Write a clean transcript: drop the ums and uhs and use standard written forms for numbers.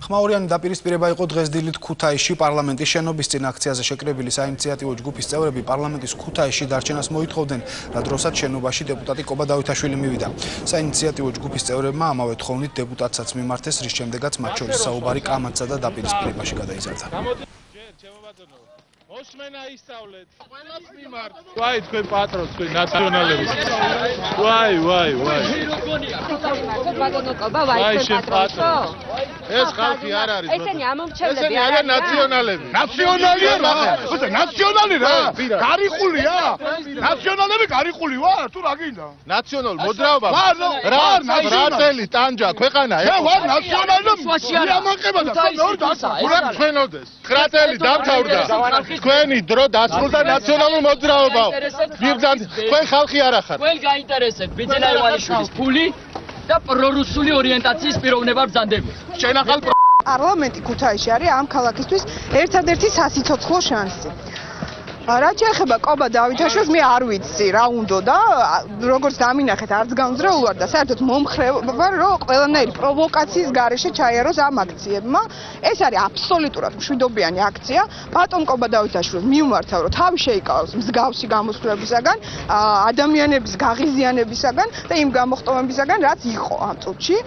ხმაურიანი დაპირისპირება იყო დღეს დილით ქუთაისში პარლამენტის შენობის წინ აქციაზე შეკრებილი საინიციატივო ჯგუფის წევრები პარლამენტის ქუთაისში დარჩენას მოითხოვდნენ, რა დროსაც შენობაში დეპუტატი კობა დავითაშვილი მივიდა. საინიციატივო ჯგუფის წევრებმა ამავე თხოვნით დეპუტატსაც მიმართეს, რის შემდეგაც მათ შორის საუბარი კამათსა და დაპირისპირებაში გადაიზარდა. Osmena isavlet. Ყველას მიმართ. ვაი თქვენ პატრონს, თქვენ ნაციონალები. ვაი. ვაი შენ პატრონო. ეს ხალხი არ არის. ესენი ამომრჩევლები ესენი არიან ნაციონალები. ნაციონალია რა. უსე ნაციონალი რა. გარიყულია. ნაციონალები გარიყული ვარ, თუ რა გინდა? ნაციონალ მოძრაობა. ვარ რატელი ტანჯა ქვეყანა ეს. ვარ ნაციონალი და მიამაყება და მეორე დაცა. ურა თქვენოდეს. 9 წელი დამთავრდა. თქვენი დრო დასრულდა ნაციონალურ მოძრაობაო. გიბძანთ, თქვენ ხალხი არ ახართ. თქვენ გაინტერესებთ ბიძინა ივანიშვილის ფული და პრორუსული ორიენტაციის პიროვნება ბრძანდებით. შენახალ პარლამენტი ქუთაისში არის ამ ქალაქისთვის ერთადერთი სასიცოცხლო შანსი. რაც შეეხება კობა დავითაშვილს, მე არ ვიცი რა უნდა და როგორც დამინახეთ, არც გამძრეულ ვარ და საერთოდ მომხრე ვარ, რომ ყველანაირი პროვოკაციის გარეშე ჩაიაროს ამ აქციებმა. ეს არის აბსოლუტურად მშვიდობიანი აქცია. ბატონ კობა დავითაშვილს მივმართავ, რომ თავი შეიკავოს მსგავსი გამოსვლებისაგან, ადამიანების გაღიზიანებისაგან და იმ გამოხტომებისაგან, რაც იყო ამ წუთში.